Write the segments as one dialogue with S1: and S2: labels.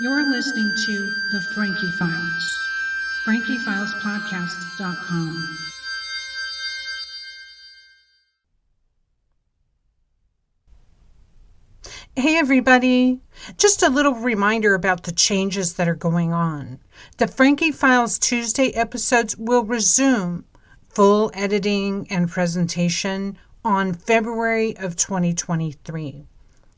S1: You're listening to The Frankie Files, FrankieFilesPodcast.com. Hey everybody! Just a little reminder about the changes that are going on. The Frankie Files Tuesday episodes will resume full editing and presentation on February of 2023.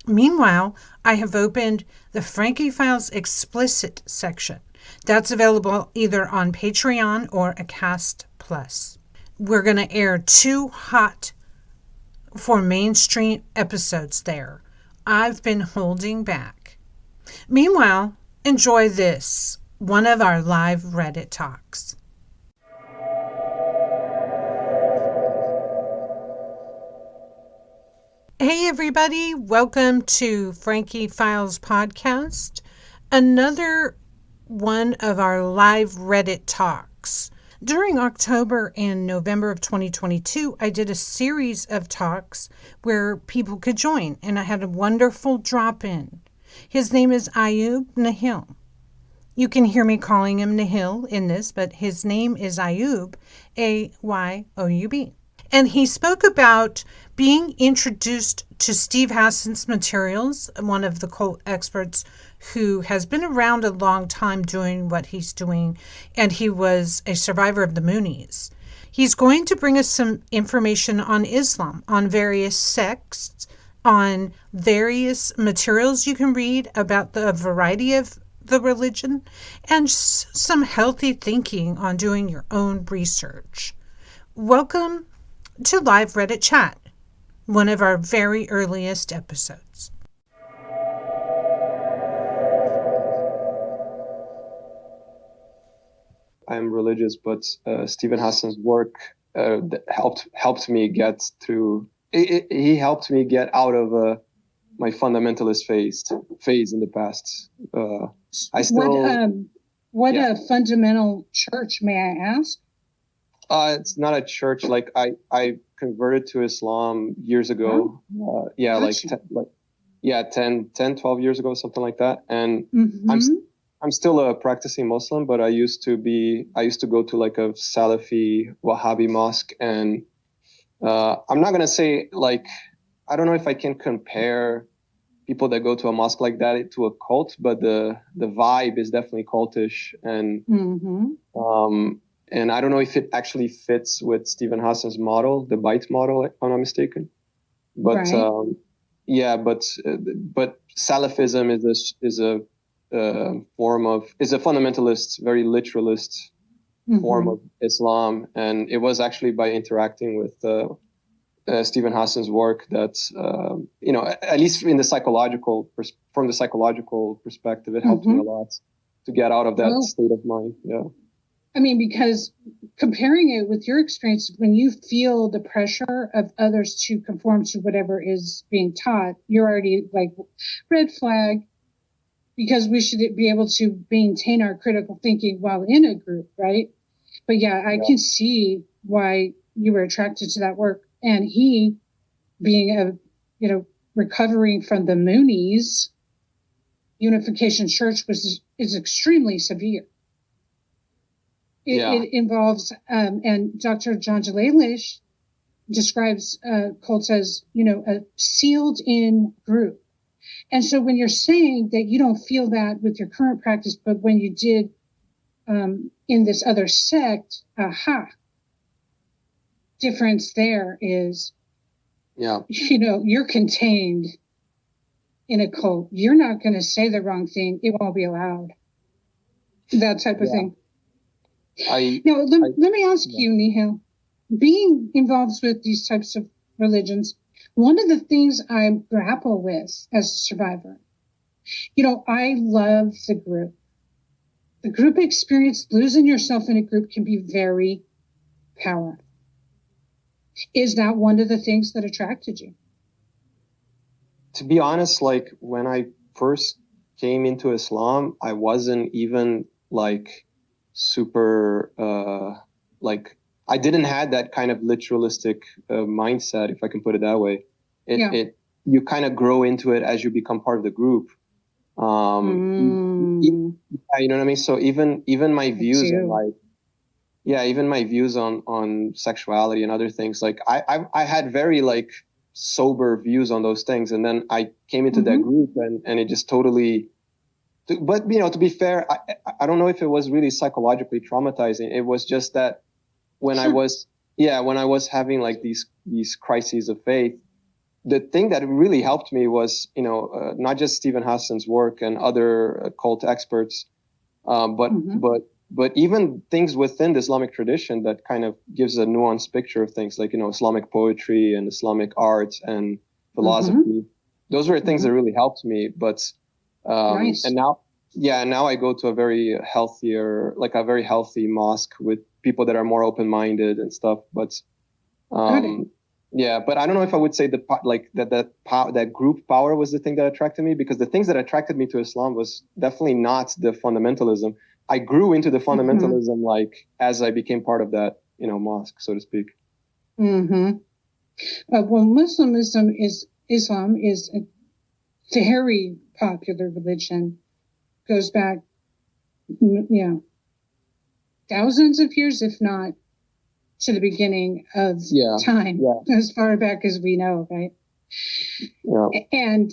S1: Meanwhile, I have opened the Frankie Files Explicit section. That's available either on Patreon or Acast Plus. We're going to air 2 hot for mainstream episodes there. I've been holding back. Meanwhile, enjoy this, one of our live Reddit talks. Hey everybody, welcome to Frankie Files Podcast, another one of our live Reddit talks. During October and November of 2022, I did a series of talks where people could join, and I had a wonderful drop-in. His name is Ayub Nahil. You can hear me calling him Nahil in this, but his name is Ayub, A-Y-O-U-B. And he spoke about being introduced to Steve Hassan's materials, one of the cult experts who has been around a long time doing what he's doing, and he was a survivor of the Moonies. He's going to bring us some information on Islam, on various sects, on various materials you can read about the variety of the religion, and some healthy thinking on doing your own research. Welcome to live Reddit chat, one of our very earliest episodes.
S2: I'm religious, but Stephen Hassan's work helped me get through. He helped me get out of my fundamentalist phase in the past. I still.
S3: What fundamental church, may I ask?
S2: It's not a church. Like I converted to Islam years ago.
S3: Oh,
S2: 10, 12 years ago, something like that. And
S3: mm-hmm.
S2: I'm still a practicing Muslim, but I used to go to like a Salafi Wahhabi mosque, and I'm not gonna say like, I don't know if I can compare people that go to a mosque like that to a cult, but the vibe is definitely cultish, and and I don't know if it actually fits with Stephen Hassan's model, the Bite model, if I'm not mistaken. But
S3: right.
S2: But Salafism is a fundamentalist, very literalist form of Islam, and it was actually by interacting with Stephen Hassan's work that at least from the psychological perspective, it helped me a lot to get out of that state of mind. Yeah.
S3: I mean, because comparing it with your experience, when you feel the pressure of others to conform to whatever is being taught, you're already like, red flag, because we should be able to maintain our critical thinking while in a group, right? But I can see why you were attracted to that work. And he, being recovering from the Moonies, Unification Church is extremely severe. It involves, and Dr. John Jalalish describes cults as, a sealed-in group. And so when you're saying that you don't feel that with your current practice, but when you did in this other sect, difference there is, you're contained in a cult. You're not going to say the wrong thing. It won't be allowed. That type of thing. Let me ask you, Nihil, being involved with these types of religions, one of the things I grapple with as a survivor, I love the group. The group experience, losing yourself in a group, can be very powerful. Is that one of the things that attracted you?
S2: To be honest, like when I first came into Islam, I wasn't even like super I didn't have that kind of literalistic mindset, if I can put it that way. You kind of grow into it as you become part of the group. You know what I mean? So even my views on like, even my views on sexuality and other things, like I had very like sober views on those things, and then I came into that group and it just totally. But to be fair, I don't know if it was really psychologically traumatizing. It was just that when I was having like these crises of faith, the thing that really helped me was not just Stephen Hassan's work and other cult experts, but even things within the Islamic tradition that kind of gives a nuanced picture of things, like Islamic poetry and Islamic art and philosophy. Those were things that really helped me. But nice. And now I go to a very healthy mosque with people that are more open-minded and stuff. But but I don't know if I would say that group power was the thing that attracted me, because the things that attracted me to Islam was definitely not the fundamentalism. I grew into the fundamentalism like as I became part of that mosque, so to speak.
S3: Well, Islam is a very popular religion. Goes back, thousands of years, if not to the beginning of time, as far back as we know, right? And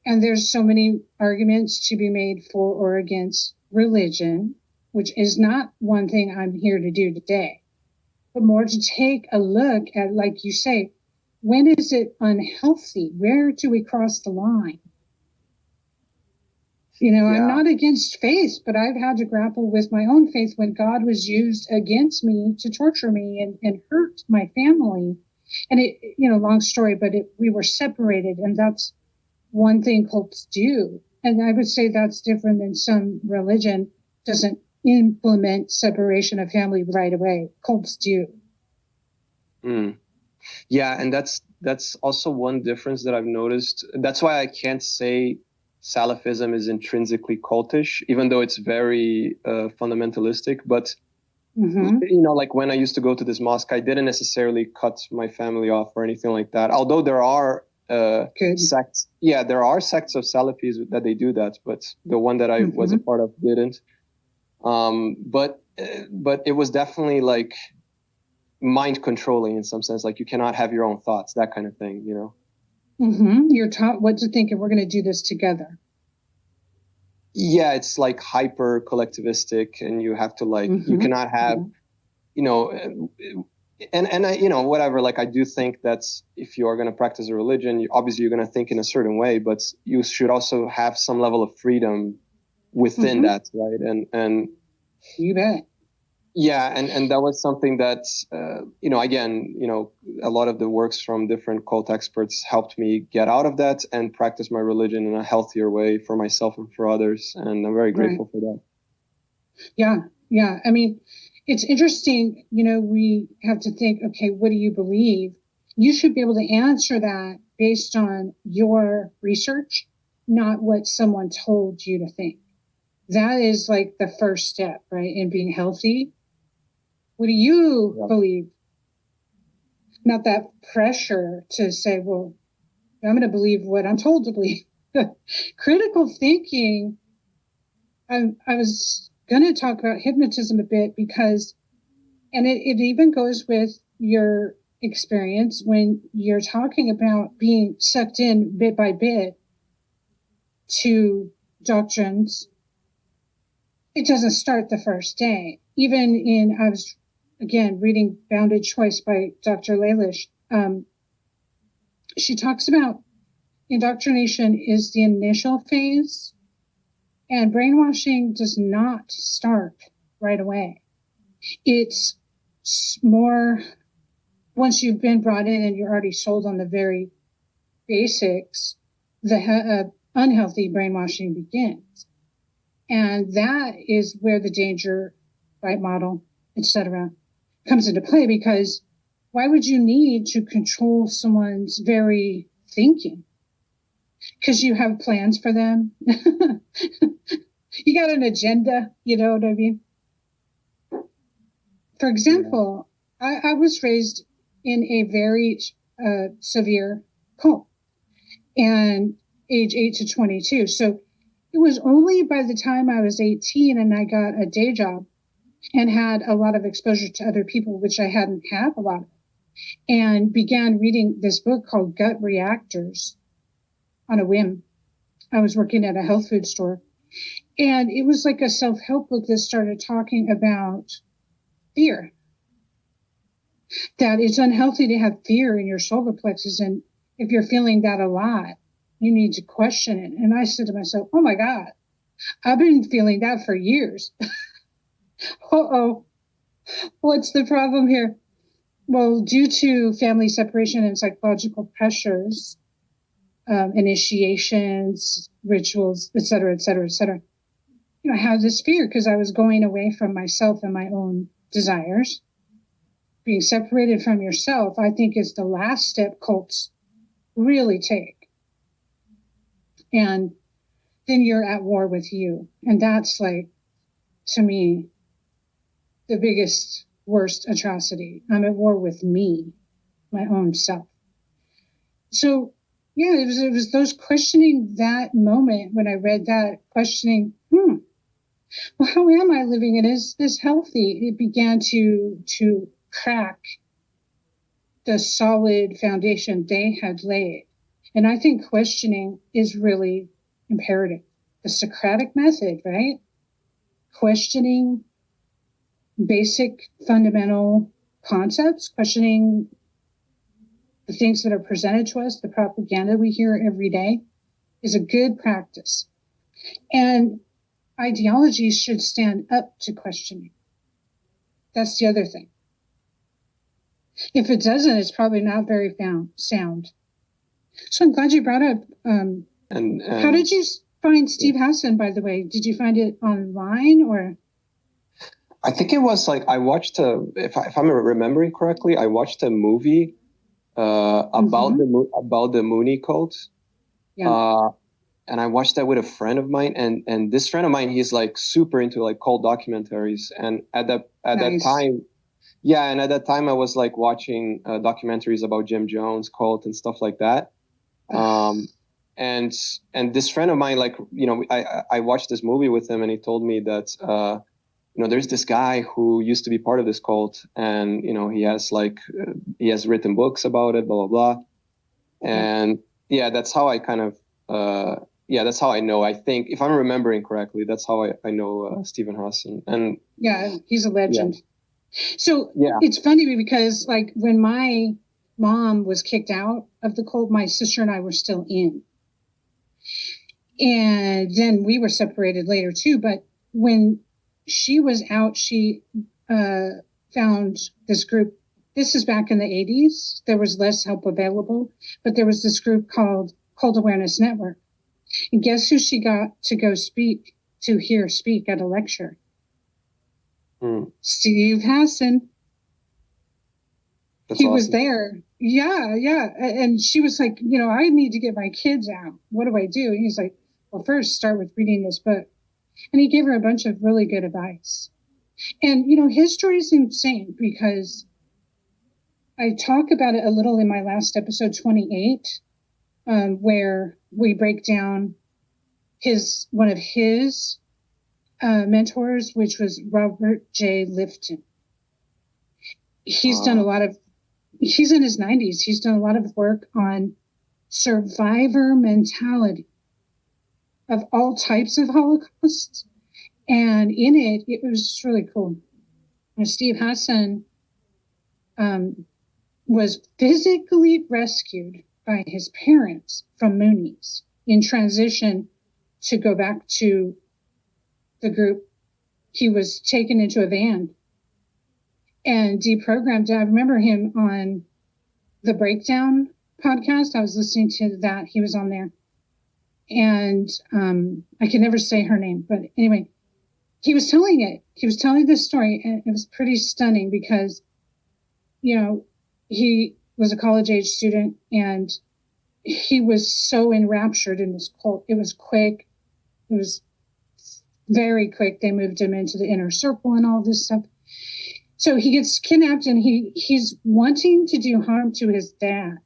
S3: there's so many arguments to be made for or against religion, which is not one thing I'm here to do today, but more to take a look at, like you say, when is it unhealthy? Where do we cross the line? I'm not against faith, but I've had to grapple with my own faith when God was used against me to torture me and hurt my family. And it, long story, but we were separated, and that's one thing cults do. And I would say that's different than some religion doesn't implement separation of family right away. Cults do.
S2: Yeah, and that's also one difference that I've noticed. That's why I can't say Salafism is intrinsically cultish, even though it's very fundamentalistic. But like when I used to go to this mosque, I didn't necessarily cut my family off or anything like that. Although there are sects, there are sects of Salafis that they do that, but the one that I was a part of didn't. But it was definitely like mind controlling in some sense. Like you cannot have your own thoughts, that kind of thing,
S3: You're taught what to think, and we're going to do this together.
S2: Yeah, it's like hyper collectivistic, and you have to you cannot have, and I, whatever. Like I do think that if you are going to practice a religion, obviously you're going to think in a certain way, but you should also have some level of freedom within that, right? And
S3: you bet.
S2: Yeah, and that was something that, again, a lot of the works from different cult experts helped me get out of that and practice my religion in a healthier way for myself and for others. And I'm very grateful for that.
S3: Yeah. I mean, it's interesting, we have to think, okay, what do you believe? You should be able to answer that based on your research, not what someone told you to think. That is like the first step, right, in being healthy. What do you believe? Not that pressure to say, well, I'm going to believe what I'm told to believe. Critical thinking, I was going to talk about hypnotism a bit because, and it even goes with your experience when you're talking about being sucked in bit by bit to doctrines. It doesn't start the first day. Even I was again reading Bounded Choice by Dr. Lalish. She talks about indoctrination is the initial phase, and brainwashing does not start right away. It's more once you've been brought in and you're already sold on the very basics, the unhealthy brainwashing begins. And that is where the danger, right model, etc., comes into play, because why would you need to control someone's very thinking? Because you have plans for them. You got an agenda, you know what I mean? For example, I was raised in a very severe cult, and age 8 to 22. So it was only by the time I was 18 and I got a day job and had a lot of exposure to other people, which I hadn't had a lot of, and began reading this book called Gut Reactors on a whim. I was working at a health food store, and it was like a self-help book that started talking about fear, that it's unhealthy to have fear in your solar plexus. And if you're feeling that a lot, you need to question it. And I said to myself, oh my God, I've been feeling that for years. Uh-oh, what's the problem here? Well, due to family separation and psychological pressures, initiations, rituals, et cetera, et cetera, et cetera, I had this fear because I was going away from myself and my own desires. Being separated from yourself, I think, is the last step cults really take. And then you're at war with you. And that's like, to me, the biggest, worst atrocity. I'm at war with me, my own self. So, yeah, it was those questioning that moment when I read that, questioning, well, how am I living? And is this healthy? It began to crack the solid foundation they had laid. And I think questioning is really imperative. The Socratic method, right? Questioning basic fundamental concepts, questioning the things that are presented to us, the propaganda we hear every day, is a good practice. And ideologies should stand up to questioning. That's the other thing. If it doesn't, it's probably not very sound. So I'm glad you brought up. And how did you find Steve Hassan, by the way? Did you find it online or?
S2: I think it was like I watched if I'm remembering correctly, I watched a movie about the Mooney cult. Yeah. And I watched that with a friend of mine, and this friend of mine, he's like super into like cult documentaries. And at that time, and at that time I was like watching documentaries about Jim Jones cult and stuff like that. And this friend of mine, like, I watched this movie with him, and he told me that there's this guy who used to be part of this cult, and he has written books about it, blah blah blah. And that's how I kind of that's how I know. I think, if I'm remembering correctly, that's how I know Stephen Hassan. And
S3: he's a legend. So it's funny because like when my mom was kicked out of the cult, my sister and I were still in. And then we were separated later too. But when she was out, she found this group. This is back in the 80s. There was less help available, but there was this group called Cult Awareness Network. And guess who she got to go speak at a lecture? Steve Hassan. He was there. Yeah. And she was like, I need to get my kids out. What do I do? And he's like, well, first start with reading this book. And he gave her a bunch of really good advice. And, his story is insane because I talk about it a little in my last episode, 28, where we break down one of his mentors, which was Robert J. Lifton. He's done he's in his 90s. He's done a lot of work on survivor mentality of all types of Holocausts. And in it was really cool. And Steve Hassan was physically rescued by his parents from Moonies in transition to go back to the group. He was taken into a van and deprogrammed. I remember him on the Breakdown podcast. I was listening to that. He was on there. And I can never say her name. But anyway, he was telling it. He was telling this story. And it was pretty stunning because, he was a college-age student. And he was so enraptured in this cult. It was quick. It was very quick. They moved him into the inner circle and all this stuff. So he gets kidnapped and he's wanting to do harm to his dad.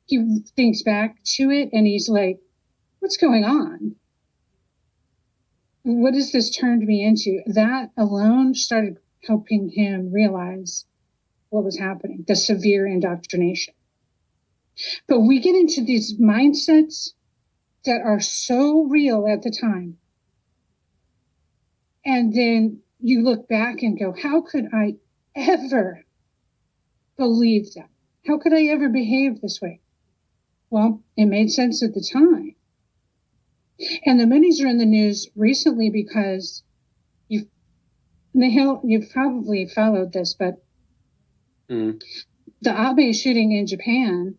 S3: He thinks back to it and he's like, what's going on? what has this turned me into? That alone started helping him realize what was happening, the severe indoctrination. But we get into these mindsets that are so real at the time. And then you look back and go, how could I ever believe that? How could I ever behave this way? Well, it made sense at the time. And the Moonies are in the news recently because you've probably followed this, but the Abe shooting in Japan.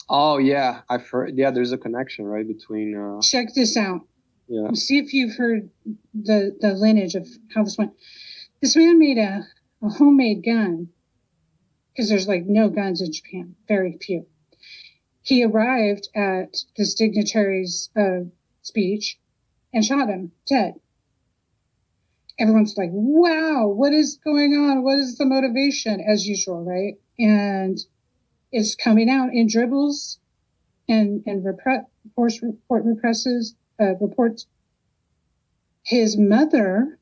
S2: Oh yeah, I've heard. Yeah, there's a connection, right, between.
S3: Check this out.
S2: Yeah.
S3: See if you've heard the lineage of how this went. This man made a homemade gun because there's like no guns in Japan, very few. He arrived at this dignitary's speech and shot him dead. Everyone's like, wow, what is going on? What is the motivation? As usual, right? And it's coming out in dribbles and reports. His mother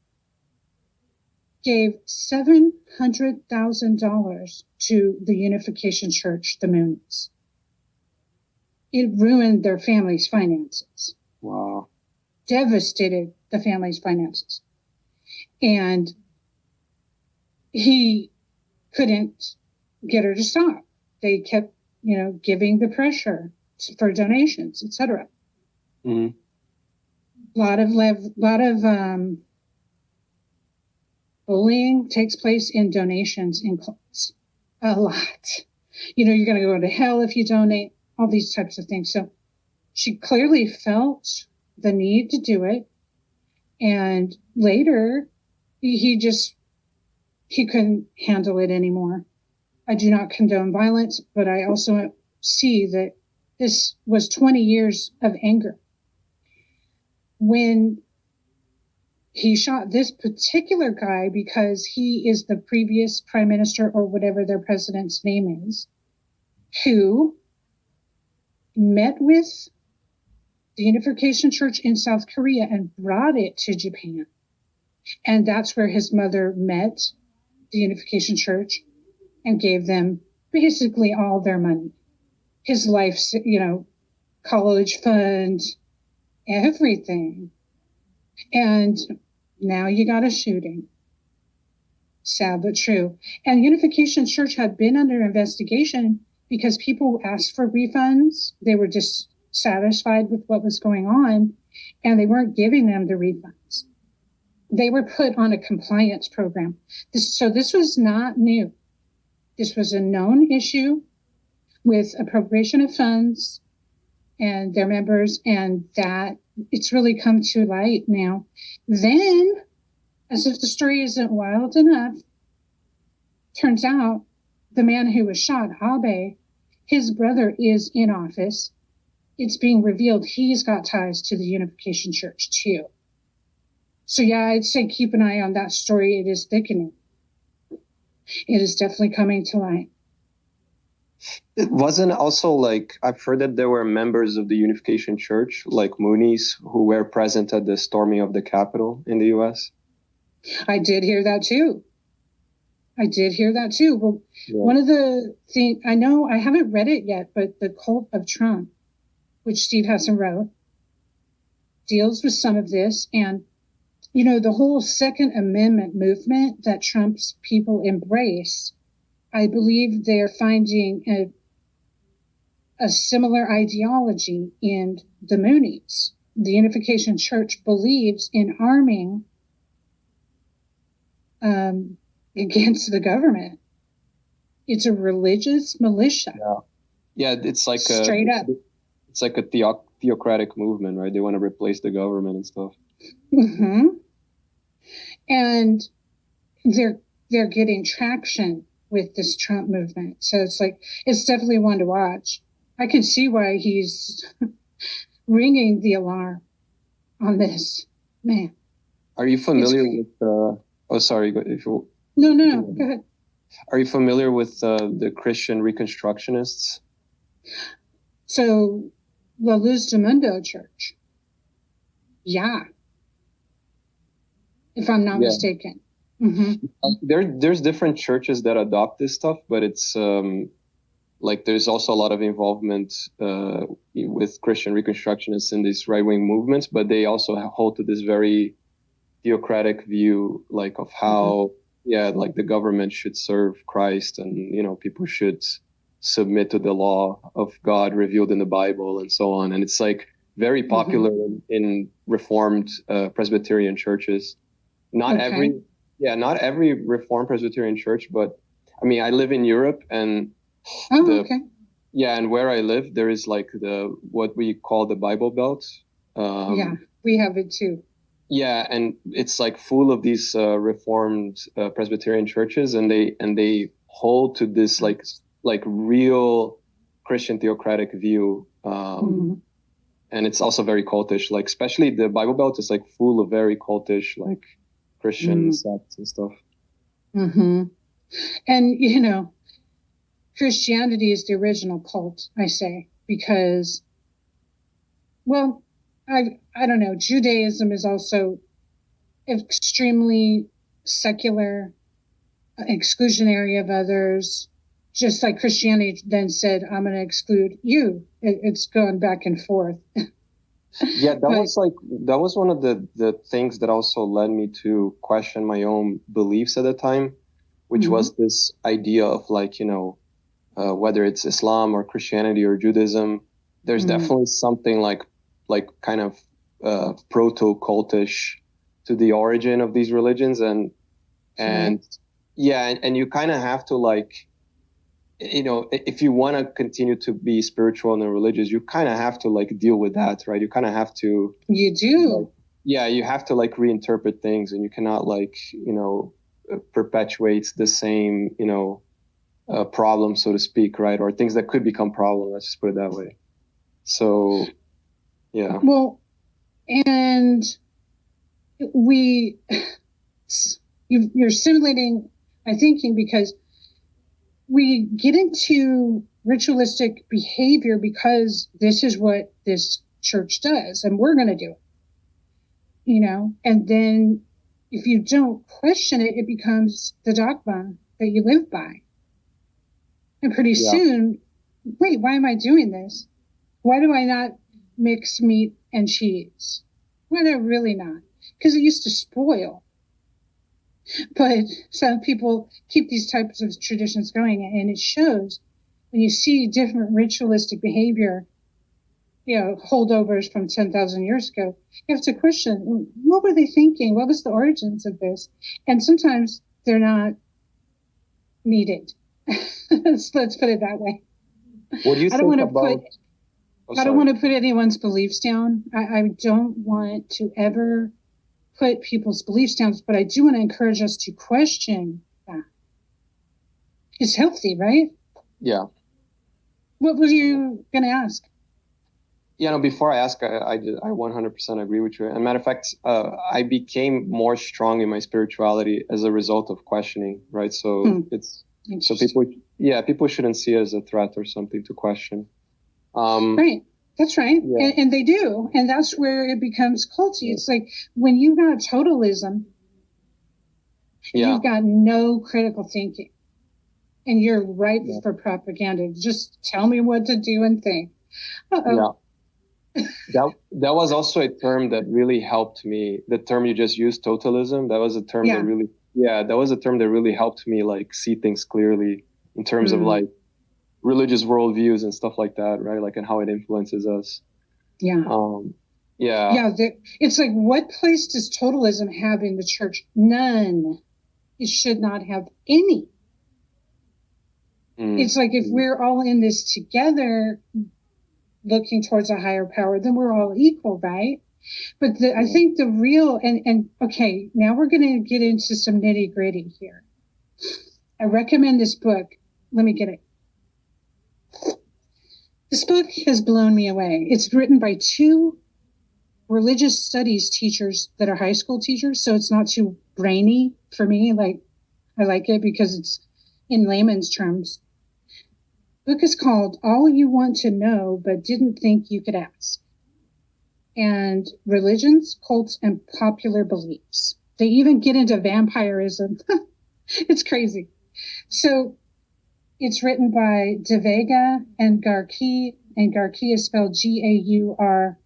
S3: gave $700,000 to the Unification Church, the Moonies. It ruined their family's finances.
S2: Wow.
S3: Devastated the family's finances. And he couldn't get her to stop. They kept, giving the pressure for donations, etc.
S2: Mm-hmm.
S3: A lot of bullying takes place in donations in cults. A lot. You're going to go to hell if you donate, all these types of things. So she clearly felt the need to do it. And later, he couldn't handle it anymore. I do not condone violence, but I also see that this was 20 years of anger. When he shot this particular guy because he is the previous prime minister or whatever their president's name is, who met with the Unification Church in South Korea and brought it to Japan. And that's where his mother met the Unification Church and gave them basically all their money. His life's, college fund, everything. And now you got a shooting. Sad but true. And Unification Church had been under investigation because people asked for refunds. They were dissatisfied with what was going on, and they weren't giving them the refunds. They were put on a compliance program. So this was not new. This was a known issue with appropriation of funds and their members, and that it's really come to light now. Then, as if the story isn't wild enough, turns out the man who was shot, Abe, his brother is in office. It's being revealed he's got ties to the Unification Church too. So yeah, I'd say keep an eye on that story. It is thickening. It is definitely coming to light.
S2: It wasn't also like, I've heard that there were members of the Unification Church, like Moonies, who were present at the storming of the Capitol in the U.S.
S3: I did hear that too. Well, yeah. One of the things, I know I haven't read it yet, but The Cult of Trump, which Steve Hassan wrote, deals with some of this. And, the whole Second Amendment movement that Trump's people embrace, I believe they're finding a similar ideology in the Moonies. The Unification Church believes in arming against the government. It's a religious militia.
S2: Yeah, it's like
S3: straight up.
S2: It's like a theocratic movement, right? They want to replace the government and stuff.
S3: Mm-hmm. And they're getting traction with this Trump movement. So it's definitely one to watch. I can see why he's ringing the alarm on this, man.
S2: Are you familiar with? Oh, sorry. If you.
S3: No. Go ahead.
S2: Are you familiar with the Christian Reconstructionists?
S3: So, La Luz del Mundo Church. Yeah. if I'm not mistaken. Mm-hmm.
S2: There's different churches that adopt this stuff, but it's like there's also a lot of involvement with Christian Reconstructionists in these right-wing movements, but they also hold to this very theocratic view, like of how, like the government should serve Christ, and people should submit to the law of God revealed in the Bible, and so on. And it's like very popular in Reformed Presbyterian churches. Not every Reformed Presbyterian church, but I mean, I live in Europe, and and where I live, there is like what we call the Bible Belt.
S3: We have it too.
S2: Yeah, and it's like full of these Reformed Presbyterian churches, and they hold to this like real Christian theocratic view, and it's also very cultish. Like especially the Bible Belt is like full of very cultish like Christian sects and stuff.
S3: Mm-hmm. And Christianity is the original cult, I say, because, well, I don't know. Judaism is also extremely secular, exclusionary of others, just like Christianity then said, I'm going to exclude you. It's going back and forth.
S2: Yeah, that was one of the things that also led me to question my own beliefs at the time, which was this idea of like, whether it's Islam or Christianity or Judaism, there's definitely something like kind of proto-cultish to the origin of these religions. And you kind of have to like, if you want to continue to be spiritual and religious, you kind of have to like deal with that, right? You kind of have to.
S3: You do.
S2: You have to like reinterpret things, and you cannot like, perpetuate the same, problem, so to speak, right? Or things that could become problems. Let's just put it that way. So, yeah.
S3: Well, and you're simulating my thinking, because we get into ritualistic behavior because this is what this church does, and we're going to do it, and then if you don't question it, it becomes the dogma that you live by. And pretty soon, wait, why am I doing this? Why do I not mix meat and cheese? Why do I really not? Because it used to spoil. But some people keep these types of traditions going, and it shows when you see different ritualistic behavior, holdovers from 10,000 years ago. You have to question, what were they thinking? What was the origins of this? And sometimes they're not needed. Let's put it that way.
S2: What do you think about?
S3: I don't want to put anyone's beliefs down. I don't want to ever put people's beliefs down, but I do want to encourage us to question that. It's healthy, right?
S2: Yeah.
S3: What were you going to ask?
S2: Before I ask, I 100% agree with you. And matter of fact, I became more strong in my spirituality as a result of questioning, right? So people shouldn't see it as a threat or something to question.
S3: Right. That's right. Yeah. And they do. And that's where it becomes culty. It's like when you got totalism, you've got no critical thinking, and you're ripe for propaganda. Just tell me what to do and think. Uh-oh.
S2: Yeah. That was also a term that really helped me. The term you just used, totalism, that was a term that really helped me like see things clearly in terms of like religious worldviews and stuff like that, right? Like, and how it influences us.
S3: Yeah. It's like, what place does totalism have in the church? None. It should not have any. It's like, if we're all in this together, looking towards a higher power, then we're all equal, right? But I think the real, and okay, now we're going to get into some nitty gritty here. I recommend this book. Let me get it. This book has blown me away. It's written by two religious studies teachers that are high school teachers, so it's not too brainy for me. Like, I like it because it's in layman's terms. The book is called All You Want to Know But Didn't Think You Could Ask, and Religions, Cults, and Popular Beliefs. They even get into vampirism. It's crazy. So it's written by De Vega and Garkey, and Garkey is spelled Gaurkee.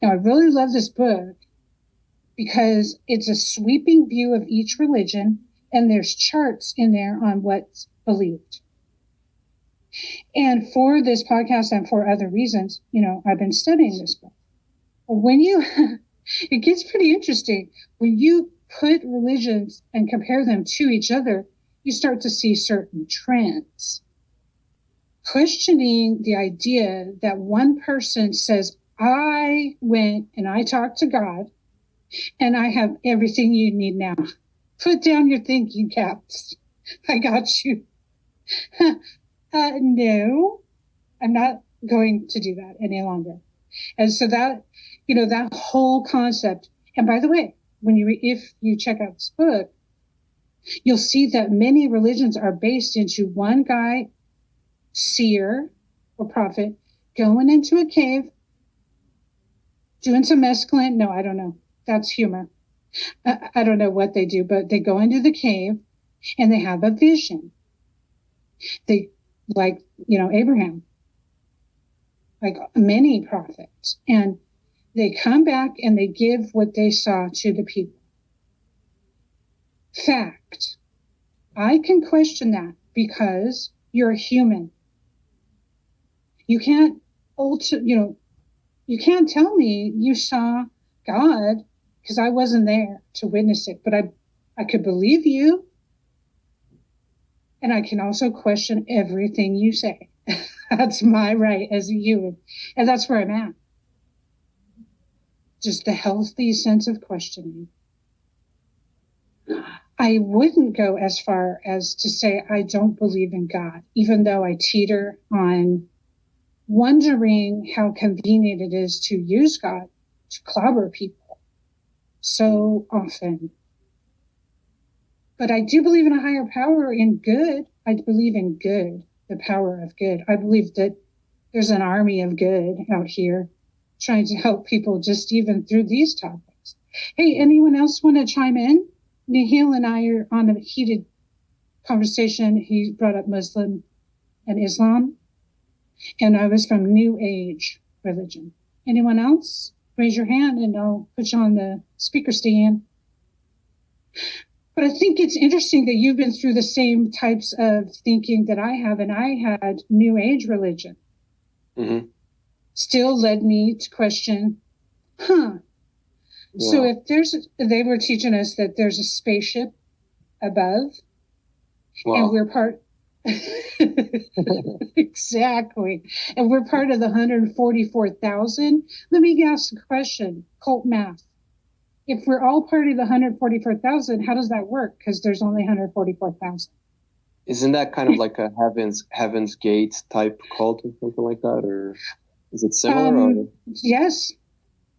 S3: Now, I really love this book because it's a sweeping view of each religion, and there's charts in there on what's believed. And for this podcast and for other reasons, I've been studying this book. It gets pretty interesting. When you put religions and compare them to each other, you start to see certain trends. Questioning the idea that one person says, I went and I talked to God and I have everything you need now. Put down your thinking caps. I got you. No, I'm not going to do that any longer. And so that, that whole concept. And by the way, if you check out this book, you'll see that many religions are based into one guy, seer or prophet, going into a cave, doing some mescaline. No, I don't know. That's humor. I don't know what they do, but they go into the cave and they have a vision. They, like, Abraham, like many prophets, and they come back and they give what they saw to the people. Fact. I can question that because you're a human. You can't you can't tell me you saw God because I wasn't there to witness it, but I could believe you. And I can also question everything you say. That's my right as a human. And that's where I'm at. Just the healthy sense of questioning. I wouldn't go as far as to say I don't believe in God, even though I teeter on wondering how convenient it is to use God to clobber people so often. But I do believe in a higher power, in good. I believe in good, the power of good. I believe that there's an army of good out here trying to help people just even through these topics. Hey, anyone else want to chime in? Nihil and I are on a heated conversation. He brought up Muslim and Islam, and I was from New Age religion. Anyone else? Raise your hand and I'll put you on the speaker stand. But I think it's interesting that you've been through the same types of thinking that I have, and I had New Age religion. Mm-hmm. Still led me to question, Yeah. So if they were teaching us that there's a spaceship above, and we're part, exactly, and we're part of the 144,000. Let me ask a question, cult math. If we're all part of the 144,000, how does that work? Because there's only 144,000.
S2: Isn't that kind of like a Heaven's Gate type cult or something like that, or is it similar?
S3: Yes,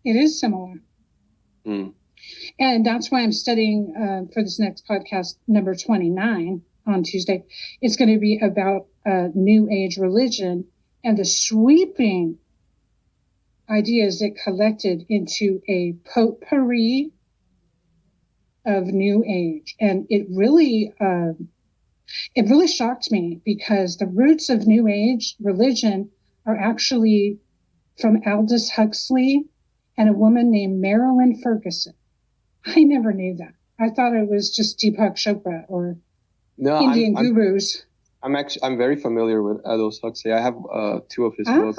S3: it is similar. And that's why I'm studying for this next podcast, number 29 on Tuesday. It's going to be about New Age religion and the sweeping ideas it collected into a potpourri of New Age. And it really shocked me because the roots of New Age religion are actually from Aldous Huxley and a woman named Marilyn Ferguson. I never knew that. I thought it was just Deepak Chopra or Indian gurus.
S2: I'm very familiar with Aldous Huxley. I have 2 of his books.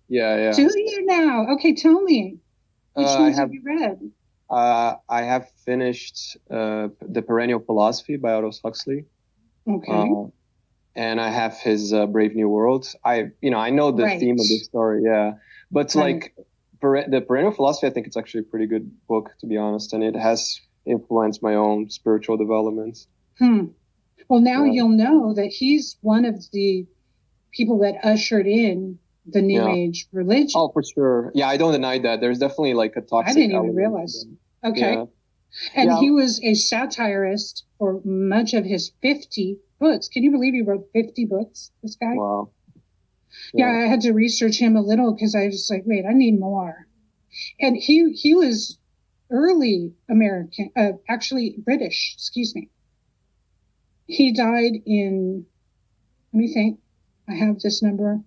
S2: Yeah.
S3: Do you now? Okay, tell me. Which ones have you read?
S2: I have finished The Perennial Philosophy by Aldous Huxley.
S3: Okay.
S2: And I have his Brave New World. I know the theme of the story, yeah. But like The Perennial Philosophy, I think it's actually a pretty good book, to be honest, and it has influenced my own spiritual developments.
S3: Well, now you'll know that he's one of the people that ushered in the New Age religion.
S2: Oh, for sure. Yeah, I don't deny that. There's definitely like a toxic.
S3: I didn't even realize. Okay. Yeah. And he was a satirist for much of his 50 books. Can you believe he wrote 50 books, this guy?
S2: Wow.
S3: Yeah, I had to research him a little because I was like, wait, I need more. And he was early American, actually British, excuse me. He died in, let me think, I have this number,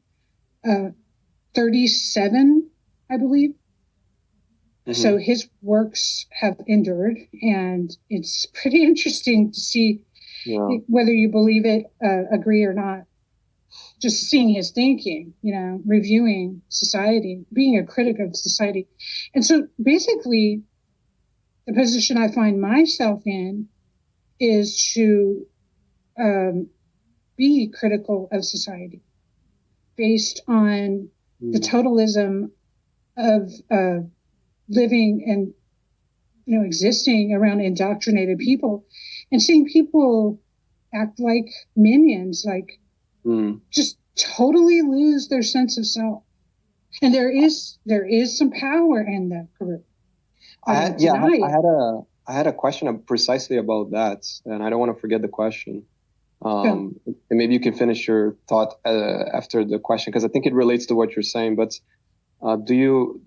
S3: 37, I believe. Mm-hmm. So his works have endured, and it's pretty interesting to see whether you believe it, agree or not. Just seeing his thinking, reviewing society, being a critic of society. And so basically, the position I find myself in is to be critical of society based on the totalism of living and existing around indoctrinated people, and seeing people act like minions, like just totally lose their sense of self. And there is some power in that group.
S2: I had a question precisely about that, and I don't want to forget the question. And maybe you can finish your thought after the question, because I think it relates to what you're saying. But do you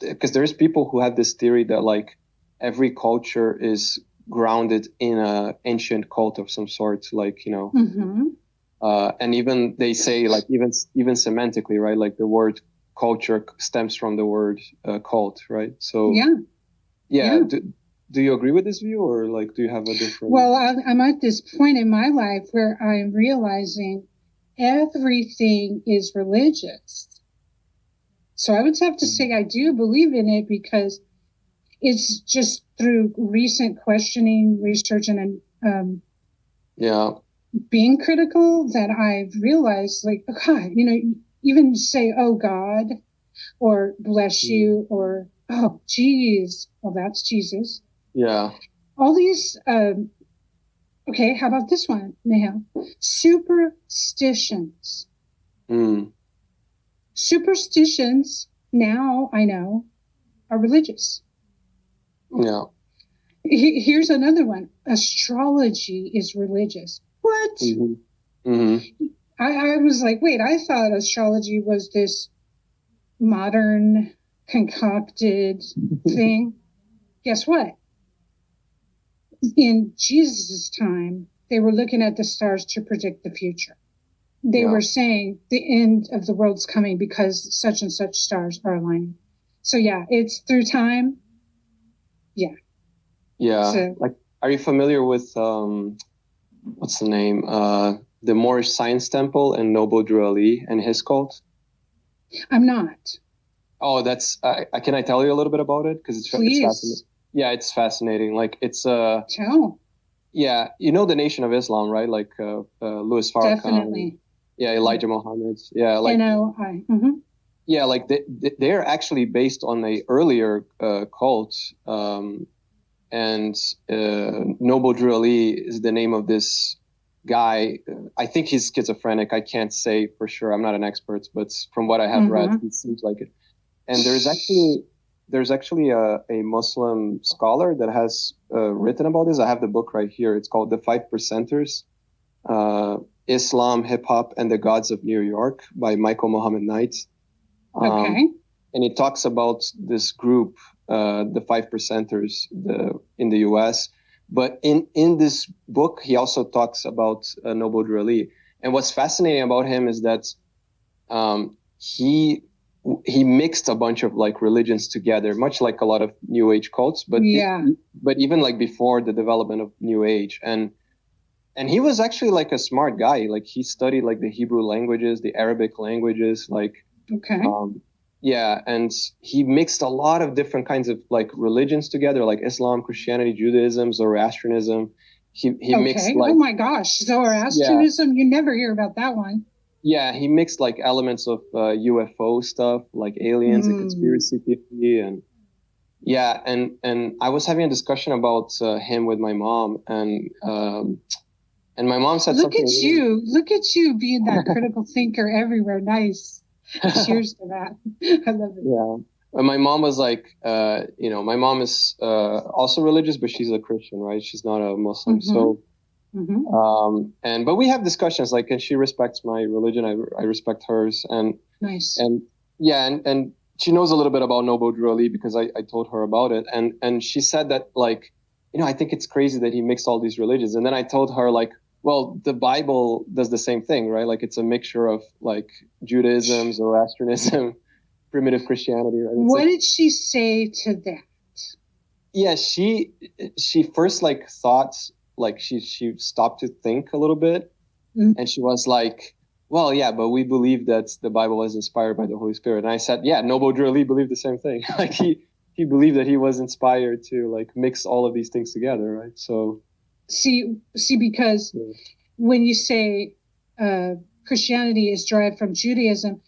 S2: because there's people who have this theory that like every culture is grounded in an ancient cult of some sort, like and even they say like even semantically, right? Like the word culture stems from the word cult, right? So yeah. Do you agree with this view, or like do you have a different?
S3: Well, I'm at this point in my life where I'm realizing everything is religious. So I would have to say I do believe in it, because it's just through recent questioning, research, and being critical that I've realized, like, oh God, even say, oh God, or bless you, or oh geez, well that's Jesus.
S2: Yeah.
S3: All these, okay, how about this one, Nehal? Superstitions. Superstitions, now I know, are religious.
S2: Yeah.
S3: Here's another one. Astrology is religious. What? I was like, wait, I thought astrology was this modern, concocted thing. Guess what? In Jesus' time, they were looking at the stars to predict the future. They were saying the end of the world's coming because such and such stars are aligning. So yeah, it's through time. Yeah.
S2: Yeah. So, like, are you familiar with what's the name? The Moorish Science Temple and Noble Drew Ali and his cult?
S3: I'm not.
S2: Oh, that's. Can I tell you a little bit about it? Because it's fascinating. Yeah, it's fascinating. Like it's
S3: Tell.
S2: Yeah, the Nation of Islam, right? Like Louis Farrakhan.
S3: Definitely.
S2: Yeah, Elijah Muhammad. Yeah, like
S3: NOI.
S2: Yeah, like they're actually based on a earlier cult, and Noble Drew Ali is the name of this guy. I think he's schizophrenic. I can't say for sure. I'm not an expert, but from what I have read, it seems like it. And there's actually a Muslim scholar that has written about this. I have the book right here. It's called The 5 Percenters, Islam, Hip Hop, and the Gods of New York by Michael Muhammad Knight.
S3: Okay.
S2: And it talks about this group, the 5 Percenters in the U.S. But in this book, he also talks about Noble Drew Ali. And what's fascinating about him is that he mixed a bunch of like religions together, much like a lot of New Age cults, but even like before the development of New Age. And he was actually like a smart guy. Like he studied like the Hebrew languages, the Arabic languages, like, and he mixed a lot of different kinds of like religions together, like Islam, Christianity, Judaism, Zoroastrianism. He mixed like,
S3: oh my gosh, Zoroastrianism, you never hear about that one.
S2: Yeah, he mixed like elements of UFO stuff, like aliens and conspiracy theory, and I was having a discussion about him with my mom, and my mom said
S3: look
S2: something.
S3: Look at you being that critical thinker everywhere. Nice. Cheers to that. I love it.
S2: Yeah, and my mom was like, my mom is also religious, but she's a Christian, right? She's not a Muslim, so. But we have discussions like, and she respects my religion. I respect hers, and
S3: nice.
S2: And she knows a little bit about Noble Drew Ali because I told her about it, and she said that, like, I think it's crazy that he mixed all these religions. And then I told her, like, well, the Bible does the same thing, right? Like, it's a mixture of, like, Judaism, Zoroastrianism, primitive Christianity. Right?
S3: What did she say to that?
S2: Yeah, she first, like, thought, like, she stopped to think a little bit, and she was like, well, yeah, but we believe that the Bible was inspired by the Holy Spirit. And I said, yeah, Noble Drew Ali believed the same thing. Like, he believed that he was inspired to, like, mix all of these things together, right? So
S3: see, because when you say Christianity is derived from Judaism,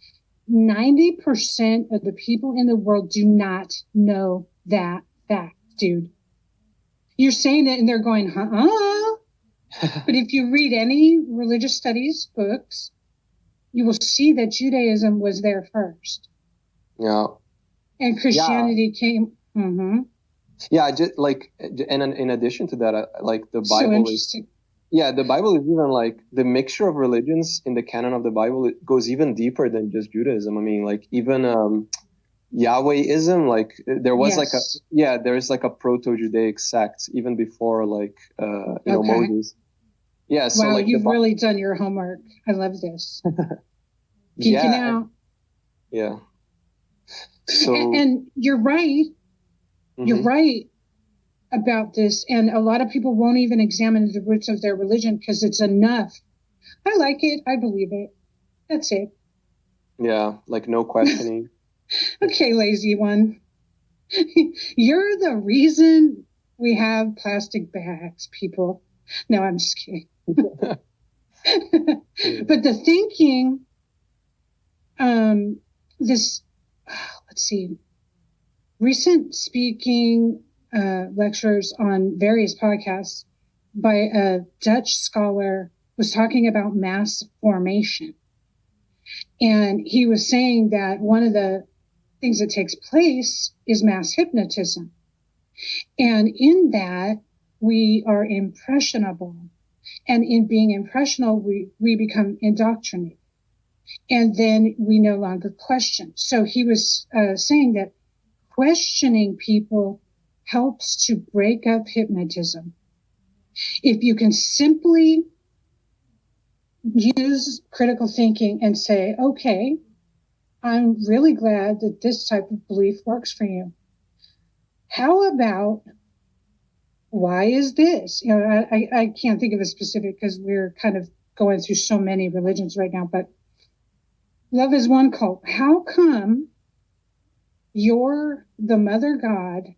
S3: 90% of the people in the world do not know that fact, dude. You're saying it and they're going, But if you read any religious studies books, you will see that Judaism was there first.
S2: Yeah.
S3: And Christianity came. Mm-hmm.
S2: Yeah, just like, and in addition to that, like, the
S3: So
S2: Bible
S3: interesting.
S2: the Bible is even, like, the mixture of religions in the canon of the Bible, it goes even deeper than just Judaism. I mean, like, even Yahwehism, like, there was there's like a proto-Judaic sect even before, like, Moses. Yeah. So,
S3: wow,
S2: like,
S3: you've really done your homework. I love this. Geeking out.
S2: Yeah. So,
S3: and you're right.
S2: Mm-hmm.
S3: You're right about this. And a lot of people won't even examine the roots of their religion because it's enough. I like it. I believe it. That's it.
S2: Yeah. Like, no questioning.
S3: Okay, lazy one. You're the reason we have plastic bags, people. No, I'm just kidding. But the thinking, let's see, recent speaking lectures on various podcasts by a Dutch scholar was talking about mass formation. And he was saying that one of the things that takes place is mass hypnotism. And in that, we are impressionable. And in being impressionable, we become indoctrinated. And then we no longer question. So he was saying that questioning people helps to break up hypnotism. If you can simply use critical thinking and say, okay, I'm really glad that this type of belief works for you. How about, why is this? I can't think of a specific because we're kind of going through so many religions right now, but love is one cult. How come you're the mother God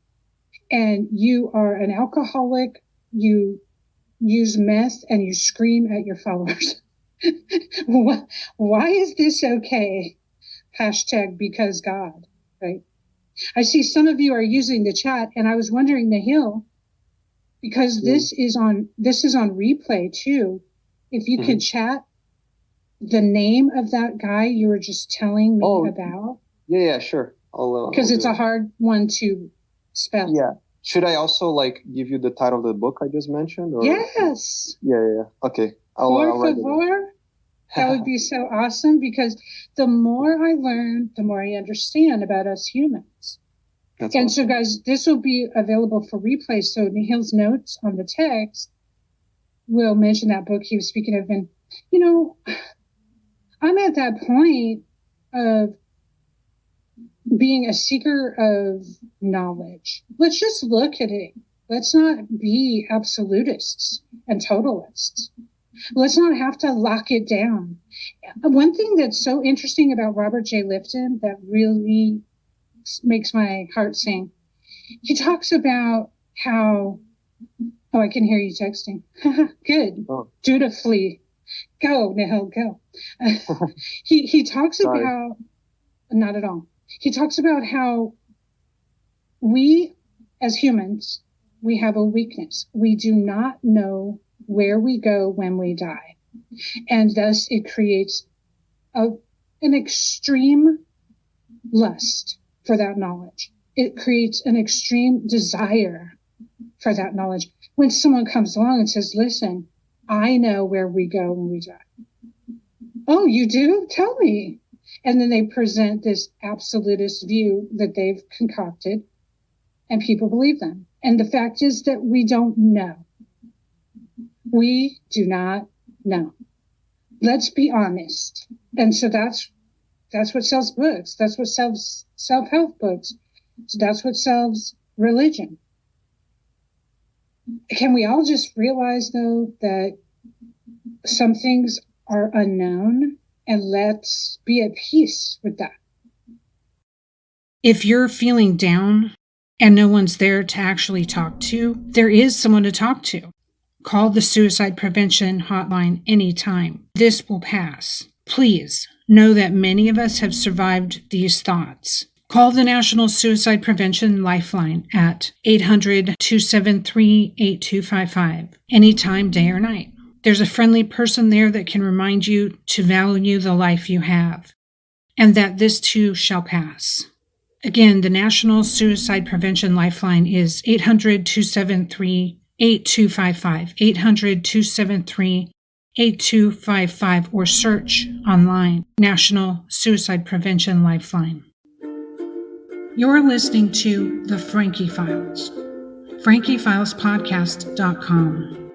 S3: and you are an alcoholic, you use meth, and you scream at your followers? Why is this okay? Hashtag because God, right? I see some of you are using the chat, and I was wondering, Nahil, because this is on replay too. If you could chat the name of that guy you were just telling me about.
S2: Yeah, sure.
S3: Because it's a hard one to spell.
S2: Yeah. Should I also, like, give you the title of the book I just mentioned? Or?
S3: Yes.
S2: Yeah. Okay.
S3: Por favor. That would be so awesome, because the more I learn, the more I understand about us humans. That's awesome. So, guys, this will be available for replay. So Nahil's notes on the text will mention that book he was speaking of. And, I'm at that point of being a seeker of knowledge. Let's just look at it. Let's not be absolutists and totalists. Let's not have to lock it down. One thing that's so interesting about Robert J. Lifton that really makes my heart sing, he talks about how, I can hear you texting. Good. Oh. Dutifully. Go, Nahil, go. He talks about, not at all. He talks about how we, as humans, we have a weakness. We do not know where we go when we die. And thus it creates an extreme lust for that knowledge. It creates an extreme desire for that knowledge. When someone comes along and says, listen, I know where we go when we die. Oh, you do? Tell me. And then they present this absolutist view that they've concocted, and people believe them. And the fact is that we don't know. We do not know. Let's be honest. And so that's what sells books. That's what sells self-help books. So that's what sells religion. Can we all just realize, though, that some things are unknown, and let's be at peace with that?
S1: If you're feeling down and no one's there to actually talk to, there is someone to talk to. Call the Suicide Prevention Hotline anytime. This will pass. Please know that many of us have survived these thoughts. Call the National Suicide Prevention Lifeline at 800-273-8255 anytime, day or night. There's a friendly person there that can remind you to value the life you have, and that this too shall pass. Again, the National Suicide Prevention Lifeline is 800-273-8255, 800-273-8255, or search online, National Suicide Prevention Lifeline. You're listening to The Frankie Files, FrankieFilesPodcast.com.